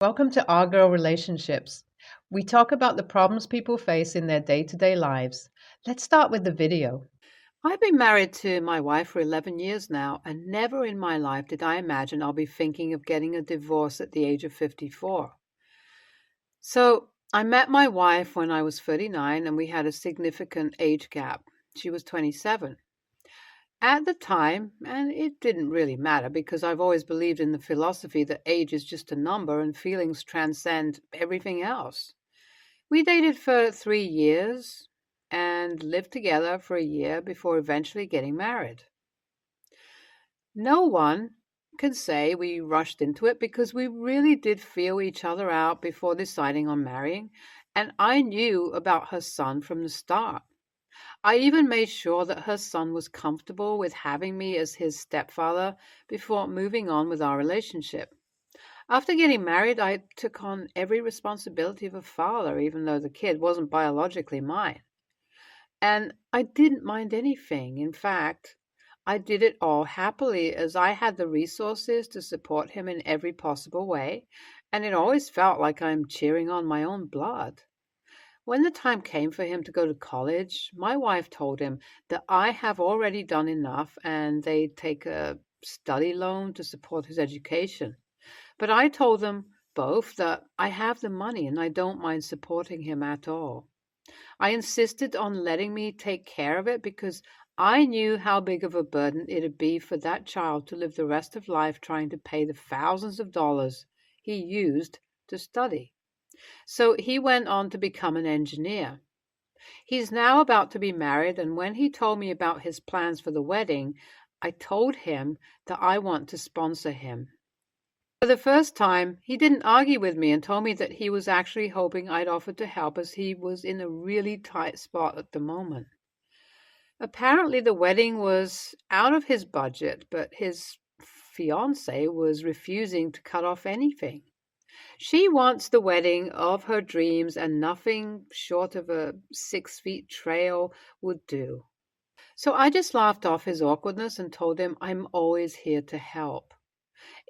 Welcome to Our Girl Relationships. We talk about the problems people face in their day to day lives. Let's start with the video. I've been married to my wife for 11 years now, and never in my life did I imagine I'll be thinking of getting a divorce at the age of 54. So, I met my wife when I was 39, and we had a significant age gap. She was 27. At the time, and it didn't really matter because I've always believed in the philosophy that age is just a number and feelings transcend everything else. We dated for 3 years and lived together for a year before eventually getting married. No one can say we rushed into it because we really did feel each other out before deciding on marrying, and I knew about her son from the start. I even made sure that her son was comfortable with having me as his stepfather before moving on with our relationship. After getting married, I took on every responsibility of a father, even though the kid wasn't biologically mine. And I didn't mind anything. In fact, I did it all happily as I had the resources to support him in every possible way, and it always felt like I'm cheering on my own blood. When the time came for him to go to college, my wife told him that I have already done enough and they'd take a study loan to support his education. But I told them both that I have the money and I don't mind supporting him at all. I insisted on letting me take care of it because I knew how big of a burden it'd be for that child to live the rest of life trying to pay the thousands of dollars he used to study. So he went on to become an engineer. He's now about to be married, and when he told me about his plans for the wedding, I told him that I want to sponsor him. For the first time, he didn't argue with me and told me that he was actually hoping I'd offer to help as he was in a really tight spot at the moment. Apparently, the wedding was out of his budget, but his fiance was refusing to cut off anything. She wants the wedding of her dreams, and nothing short of a 6 feet trail would do. So I just laughed off his awkwardness and told him I'm always here to help.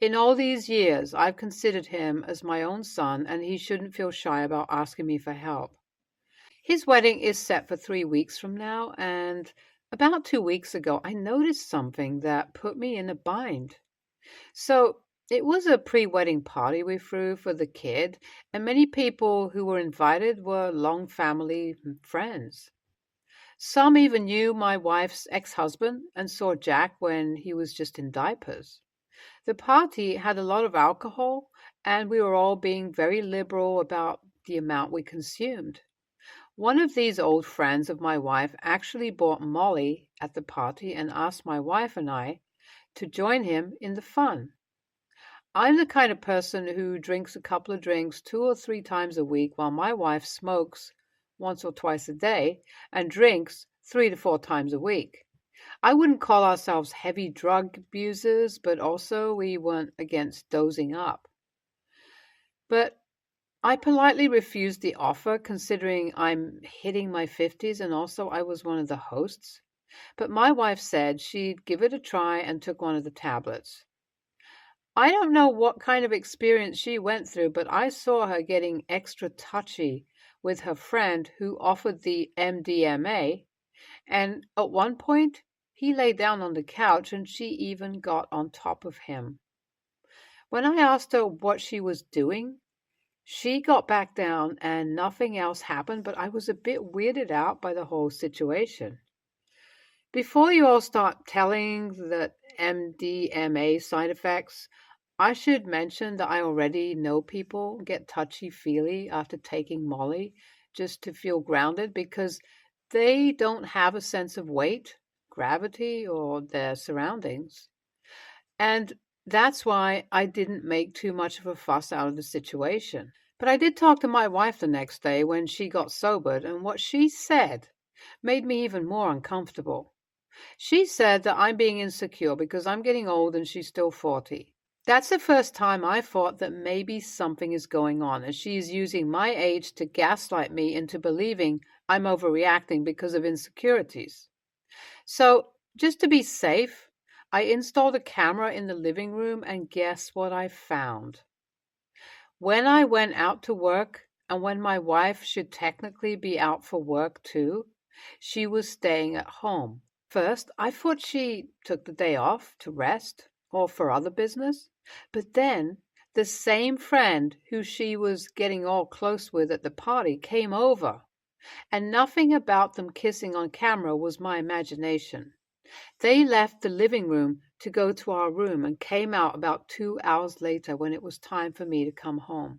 In all these years, I've considered him as my own son, and he shouldn't feel shy about asking me for help. His wedding is set for 3 weeks from now, and about 2 weeks ago, I noticed something that put me in a bind. So it was a pre wedding party we threw for the kid, and many people who were invited were long family friends. Some even knew my wife's ex husband and saw Jack when he was just in diapers. The party had a lot of alcohol, and we were all being very liberal about the amount we consumed. One of these old friends of my wife actually bought Molly at the party and asked my wife and I to join him in the fun. I'm the kind of person who drinks a couple of drinks 2 or 3 times a week, while my wife smokes once or twice a day and drinks 3 to 4 times a week. I wouldn't call ourselves heavy drug abusers, but also we weren't against dozing up. But I politely refused the offer, considering I'm hitting my 50s and also I was one of the hosts. But my wife said she'd give it a try and took one of the tablets. I don't know what kind of experience she went through, but I saw her getting extra touchy with her friend who offered the MDMA, and at one point he lay down on the couch and she even got on top of him. When I asked her what she was doing, she got back down and nothing else happened, but I was a bit weirded out by the whole situation. Before you all start telling the MDMA side effects, I should mention that I already know people get touchy-feely after taking Molly just to feel grounded because they don't have a sense of weight, gravity, or their surroundings. And that's why I didn't make too much of a fuss out of the situation. But I did talk to my wife the next day when she got sobered, and what she said made me even more uncomfortable. She said that I'm being insecure because I'm getting old and she's still 40. That's the first time I thought that maybe something is going on, and she is using my age to gaslight me into believing I'm overreacting because of insecurities. So, just to be safe, I installed a camera in the living room, and guess what I found? When I went out to work, and when my wife should technically be out for work too, she was staying at home. First, I thought she took the day off to rest or for other business. But then the same friend who she was getting all close with at the party came over, and nothing about them kissing on camera was my imagination. They left the living room to go to our room and came out about 2 hours later when it was time for me to come home.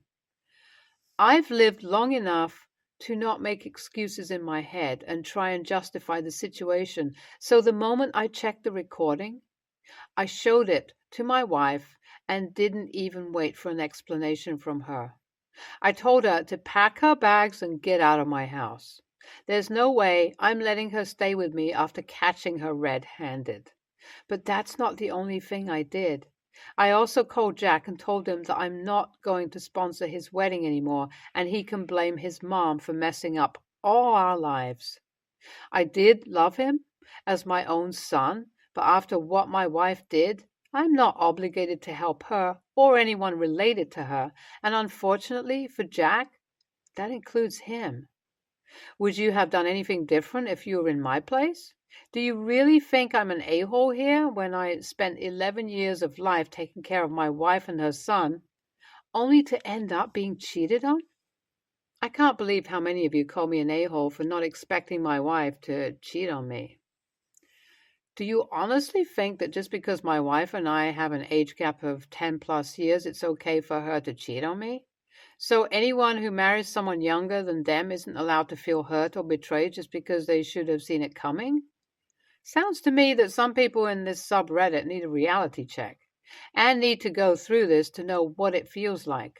I've lived long enough to not make excuses in my head and try and justify the situation. So the moment I checked the recording, I showed it to my wife and didn't even wait for an explanation from her. I told her to pack her bags and get out of my house. There's no way I'm letting her stay with me after catching her red-handed. But that's not the only thing I did. I also called Jack and told him that I'm not going to sponsor his wedding anymore, and he can blame his mom for messing up all our lives. I did love him as my own son, but after what my wife did, I'm not obligated to help her or anyone related to her, and unfortunately for Jack, that includes him. Would you have done anything different if you were in my place? Do you really think I'm an a-hole here when I spent 11 years of life taking care of my wife and her son, only to end up being cheated on? I can't believe how many of you call me an a-hole for not expecting my wife to cheat on me. Do you honestly think that just because my wife and I have an age gap of 10 plus years, it's okay for her to cheat on me? So anyone who marries someone younger than them isn't allowed to feel hurt or betrayed just because they should have seen it coming? Sounds to me that some people in this subreddit need a reality check and need to go through this to know what it feels like.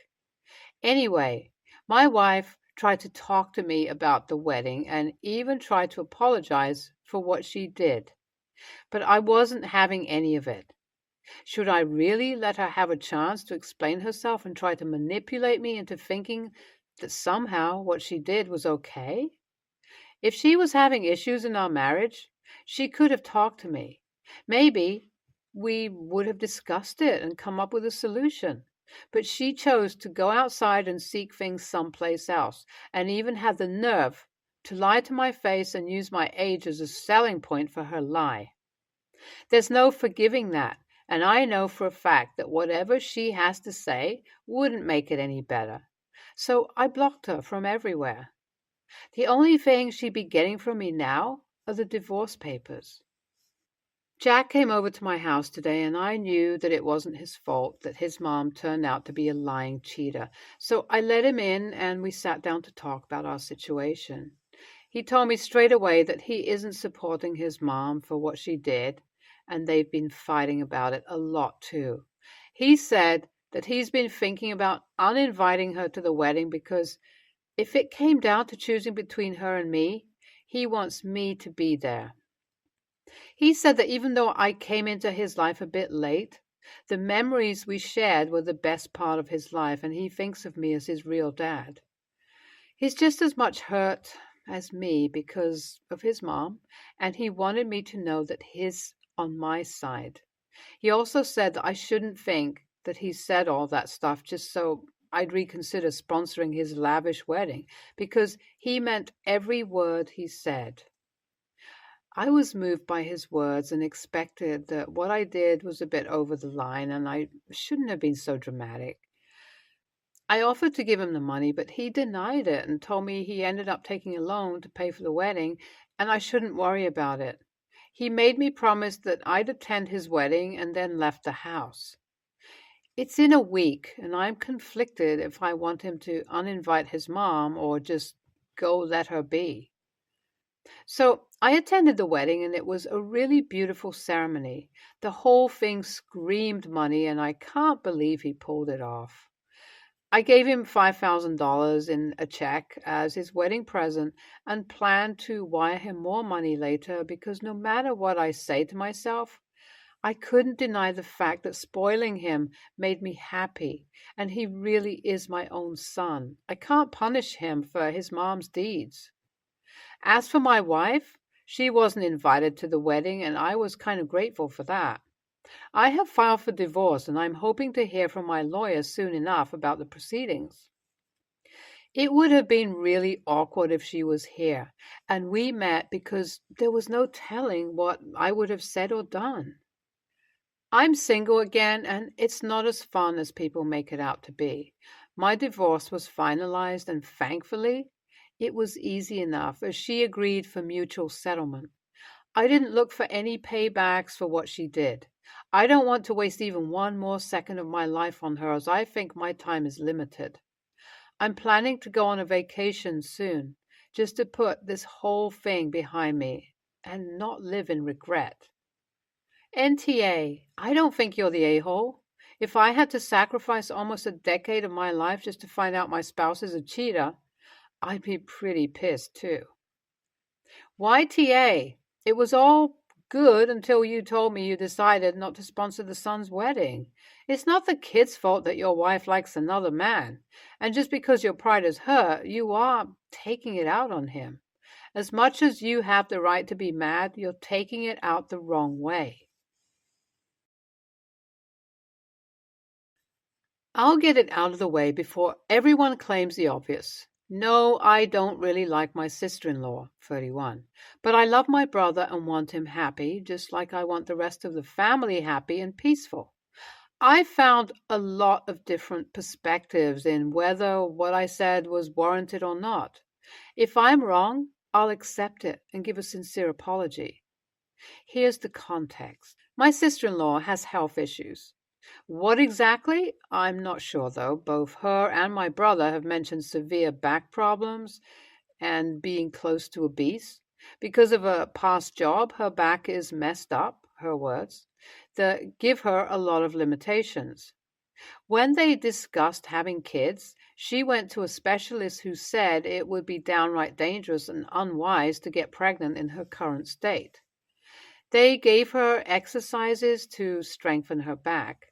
Anyway, my wife tried to talk to me about the wedding and even tried to apologize for what she did. But I wasn't having any of it. Should I really let her have a chance to explain herself and try to manipulate me into thinking that somehow what she did was okay? If she was having issues in our marriage, she could have talked to me. Maybe we would have discussed it and come up with a solution. But she chose to go outside and seek things someplace else, and even had the nerve to lie to my face and use my age as a selling point for her lie. There's no forgiving that. And I know for a fact that whatever she has to say wouldn't make it any better. So I blocked her from everywhere. The only thing she'd be getting from me now are the divorce papers. Jack came over to my house today, and I knew that it wasn't his fault that his mom turned out to be a lying cheater. So I let him in, and we sat down to talk about our situation. He told me straight away that he isn't supporting his mom for what she did, and they've been fighting about it a lot too. He said that he's been thinking about uninviting her to the wedding because if it came down to choosing between her and me, he wants me to be there. He said that even though I came into his life a bit late, the memories we shared were the best part of his life, and he thinks of me as his real dad. He's just as much hurt as me because of his mom, and he wanted me to know that he's on my side. He also said that I shouldn't think that he said all that stuff just so I'd reconsider sponsoring his lavish wedding, because he meant every word he said. I was moved by his words and expected that what I did was a bit over the line and I shouldn't have been so dramatic. I offered to give him the money, but he denied it and told me he ended up taking a loan to pay for the wedding and I shouldn't worry about it. He made me promise that I'd attend his wedding and then left the house. It's in a week, and I'm conflicted if I want him to uninvite his mom or just go let her be. So I attended the wedding, and it was a really beautiful ceremony. The whole thing screamed money, and I can't believe he pulled it off. I gave him $5,000 in a check as his wedding present and planned to wire him more money later because no matter what I say to myself, I couldn't deny the fact that spoiling him made me happy, and he really is my own son. I can't punish him for his mom's deeds. As for my wife, she wasn't invited to the wedding, and I was kind of grateful for that. I have filed for divorce and I'm hoping to hear from my lawyer soon enough about the proceedings. It would have been really awkward if she was here, and we met because there was no telling what I would have said or done. I'm single again, and it's not as fun as people make it out to be. My divorce was finalized, and thankfully, it was easy enough as she agreed for mutual settlement. I didn't look for any paybacks for what she did. I don't want to waste even one more second of my life on her, as I think my time is limited. I'm planning to go on a vacation soon, just to put this whole thing behind me and not live in regret. NTA, I don't think you're the a-hole. If I had to sacrifice almost a decade of my life just to find out my spouse is a cheater, I'd be pretty pissed too. YTA, it was all good until you told me you decided not to sponsor the son's wedding. It's not the kid's fault that your wife likes another man. And just because your pride is hurt, you are taking it out on him. As much as you have the right to be mad, you're taking it out the wrong way. I'll get it out of the way before everyone claims the obvious. No, I don't really like my sister-in-law, 31, but I love my brother and want him happy, just like I want the rest of the family happy and peaceful. I found a lot of different perspectives in whether what I said was warranted or not. If I'm wrong, I'll accept it and give a sincere apology. Here's the context. My sister-in-law has health issues. What exactly? I'm not sure, though. Both her and my brother have mentioned severe back problems and being close to obese. Because of a past job, her back is messed up, her words, that give her a lot of limitations. When they discussed having kids, she went to a specialist who said it would be downright dangerous and unwise to get pregnant in her current state. They gave her exercises to strengthen her back,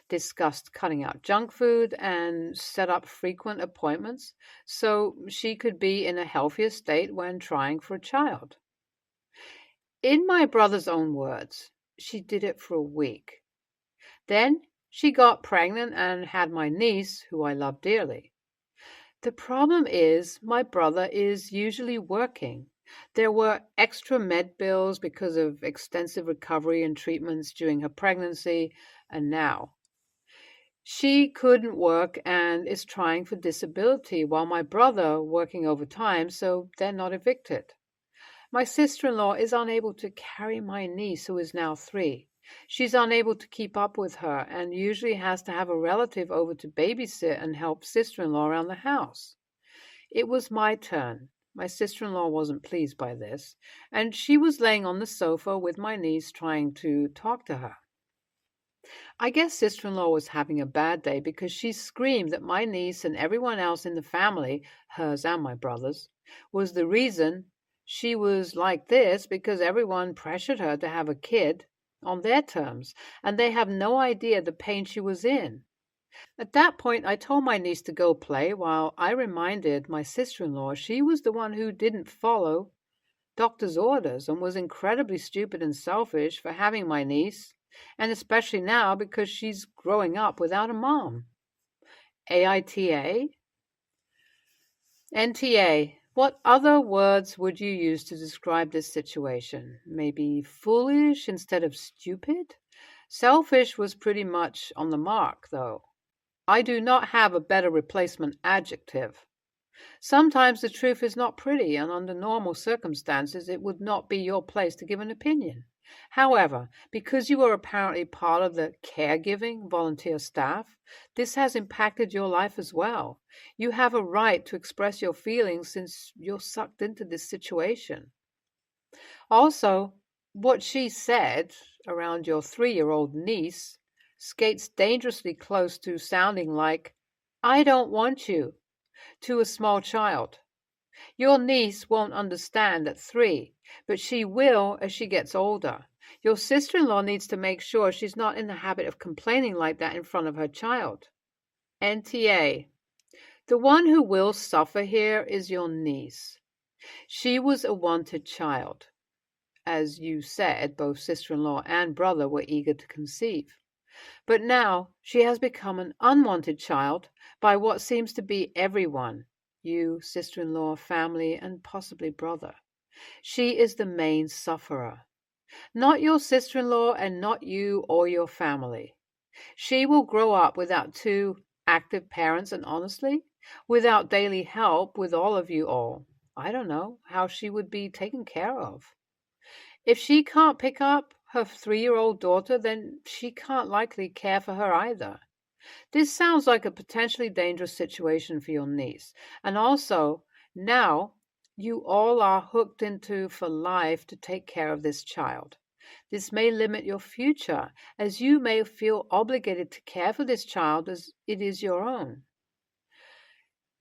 discussed cutting out junk food, and set up frequent appointments so she could be in a healthier state when trying for a child. In my brother's own words, she did it for a week. Then she got pregnant and had my niece, who I love dearly. The problem is my brother is usually working. There were extra med bills because of extensive recovery and treatments during her pregnancy, and now she couldn't work and is trying for disability while my brother working overtime, so they're not evicted. My sister-in-law is unable to carry my niece, who is now 3. She's unable to keep up with her and usually has to have a relative over to babysit and help sister-in-law around the house. It was my turn. My sister-in-law wasn't pleased by this, and she was laying on the sofa with my niece trying to talk to her. I guess sister-in-law was having a bad day because she screamed that my niece and everyone else in the family, hers and my brother's, was the reason she was like this because everyone pressured her to have a kid on their terms, and they have no idea the pain she was in. At that point, I told my niece to go play while I reminded my sister-in-law she was the one who didn't follow doctor's orders and was incredibly stupid and selfish for having my niece, and especially now because she's growing up without a mom. AITA? NTA. What other words would you use to describe this situation? Maybe foolish instead of stupid? Selfish was pretty much on the mark, though. I do not have a better replacement adjective. Sometimes the truth is not pretty, and under normal circumstances it would not be your place to give an opinion. However, because you are apparently part of the caregiving volunteer staff, this has impacted your life as well. You have a right to express your feelings since you're sucked into this situation. Also, what she said around your 3-year-old niece skates dangerously close to sounding like, "I don't want you," to a small child. Your niece won't understand at 3, but she will as she gets older. Your sister-in-law needs to make sure she's not in the habit of complaining like that in front of her child. NTA. The one who will suffer here is your niece. She was a wanted child. as you said, both sister-in-law and brother were eager to conceive. But now she has become an unwanted child by what seems to be everyone, you, sister-in-law, family, and possibly brother. She is the main sufferer. Not your sister-in-law and not you or your family. She will grow up without two active parents and honestly, without daily help with all of you all. I don't know how she would be taken care of. If she can't pick up her 3-year-old daughter, then she can't likely care for her either. This sounds like a potentially dangerous situation for your niece. And also, now you all are hooked into for life to take care of this child. This may limit your future, as you may feel obligated to care for this child as it is your own.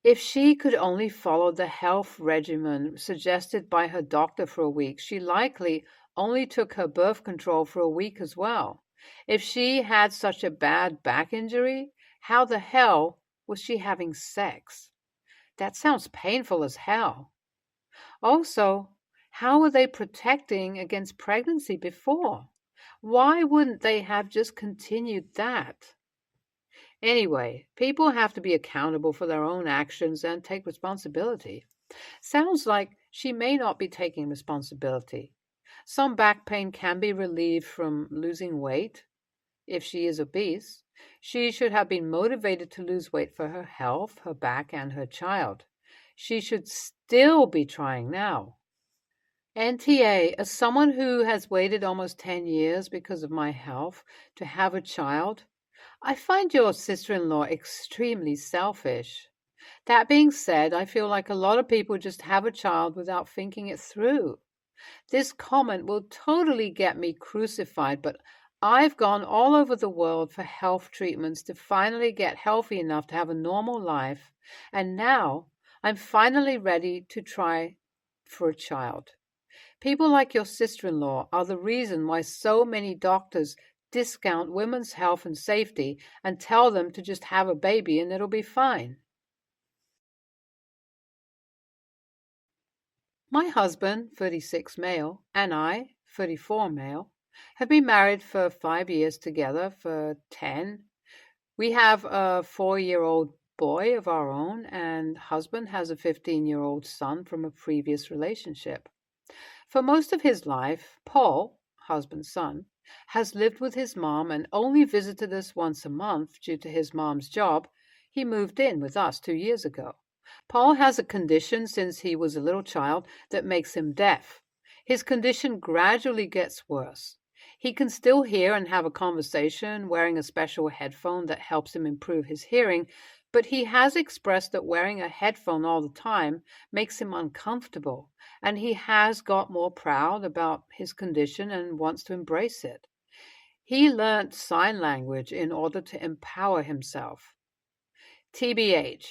If she could only follow the health regimen suggested by her doctor for a week, she likely only took her birth control for a week as well. If she had such a bad back injury, how the hell was she having sex? That sounds painful as hell. Also, how were they protecting against pregnancy before? Why wouldn't they have just continued that? Anyway, people have to be accountable for their own actions and take responsibility. Sounds like she may not be taking responsibility. Some back pain can be relieved from losing weight. If she is obese, she should have been motivated to lose weight for her health, her back, and her child. She should still be trying now. NTA, as someone who has waited almost 10 years because of my health to have a child, I find your sister-in-law extremely selfish. That being said, I feel like a lot of people just have a child without thinking it through. This comment will totally get me crucified, but I've gone all over the world for health treatments to finally get healthy enough to have a normal life, and now I'm finally ready to try for a child. People like your sister-in-law are the reason why so many doctors discount women's health and safety and tell them to just have a baby and it'll be fine. My husband, 36 male, and I, 34 male, have been married for 5 years together, for 10. We have a 4-year-old boy of our own, and husband has a 15-year-old son from a previous relationship. For most of his life, Paul, husband's son, has lived with his mom and only visited us once a month due to his mom's job. He moved in with us 2 years ago. Paul has a condition since he was a little child that makes him deaf. His condition gradually gets worse. He can still hear and have a conversation wearing a special headphone that helps him improve his hearing, but he has expressed that wearing a headphone all the time makes him uncomfortable, and he has got more proud about his condition and wants to embrace it. He learnt sign language in order to empower himself. TBH.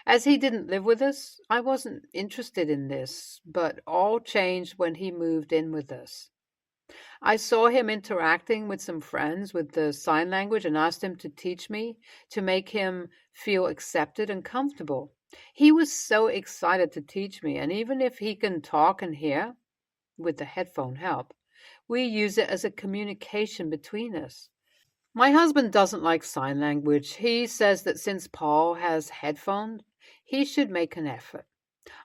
As he didn't live with us, I wasn't interested in this, but all changed when he moved in with us. I saw him interacting with some friends with the sign language and asked him to teach me to make him feel accepted and comfortable. He was so excited to teach me, and even if he can talk and hear, with the headphone help, we use it as a communication between us. My husband doesn't like sign language. He says that since Paul has headphones, he should make an effort.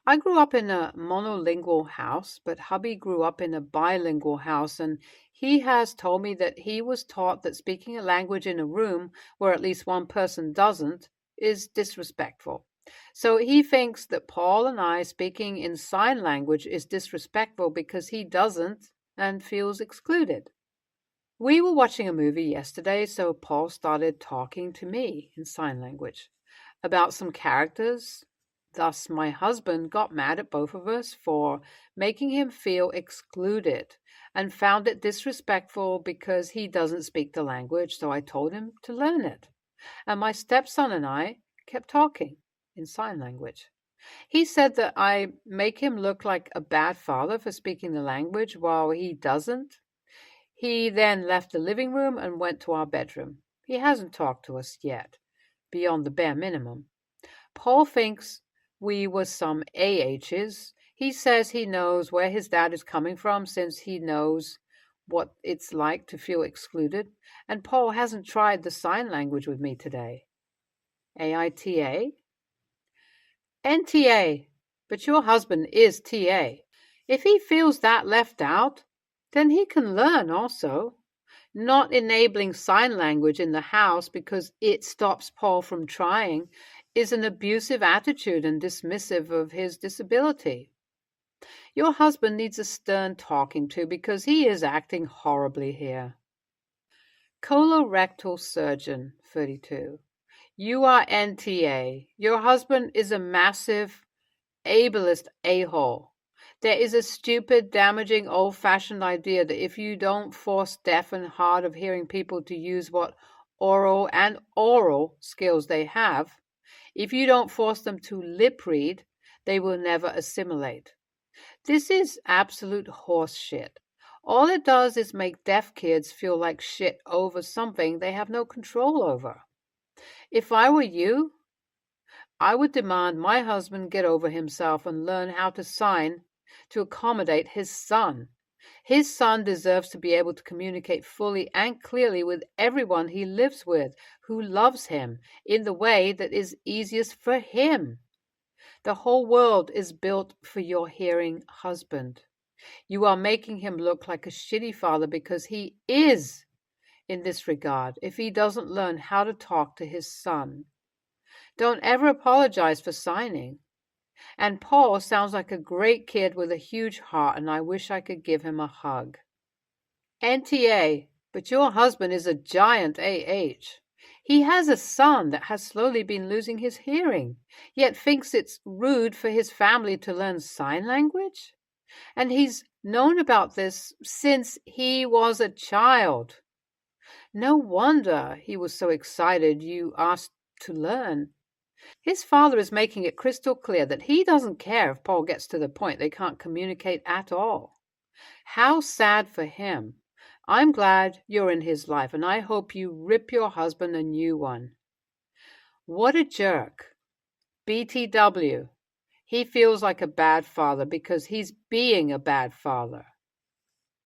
I grew up in a monolingual house, but hubby grew up in a bilingual house, and he has told me that he was taught that speaking a language in a room where at least one person doesn't is disrespectful. So he thinks that Paul and I speaking in sign language is disrespectful because he doesn't and feels excluded. We were watching a movie yesterday, so Paul started talking to me in sign language about some characters. Thus, my husband got mad at both of us for making him feel excluded and found it disrespectful because he doesn't speak the language, so I told him to learn it. And my stepson and I kept talking in sign language. He said that I make him look like a bad father for speaking the language while he doesn't. He then left the living room and went to our bedroom. He hasn't talked to us yet, beyond the bare minimum. Paul thinks we were some AHs. He says he knows where his dad is coming from since he knows what it's like to feel excluded, and Paul hasn't tried the sign language with me today. AITA? NTA, but your husband is TA. If he feels that left out, then he can learn also. Not enabling sign language in the house because it stops Paul from trying is an abusive attitude and dismissive of his disability. Your husband needs a stern talking to because he is acting horribly here. Colorectal surgeon, 32. You are NTA. Your husband is a massive, ableist a-hole. There is a stupid, damaging, old-fashioned idea that if you don't force deaf and hard of hearing people to use what oral and oral skills they have, if you don't force them to lip read, they will never assimilate. This is absolute horse shit. All it does is make deaf kids feel like shit over something they have no control over. If I were you, I would demand my husband get over himself and learn how to sign to accommodate his son. His son deserves to be able to communicate fully and clearly with everyone he lives with who loves him in the way that is easiest for him. The whole world is built for your hearing husband. You are making him look like a shitty father because he is in this regard if he doesn't learn how to talk to his son. Don't ever apologize for signing. And Paul sounds like a great kid with a huge heart, and I wish I could give him a hug. NTA, but your husband is a giant AH. He has a son that has slowly been losing his hearing, yet thinks it's rude for his family to learn sign language? And he's known about this since he was a child. No wonder he was so excited you asked to learn. His father is making it crystal clear that he doesn't care if Paul gets to the point they can't communicate at all. How sad for him. I'm glad you're in his life, and I hope you rip your husband a new one. What a jerk. BTW. He feels like a bad father because he's being a bad father.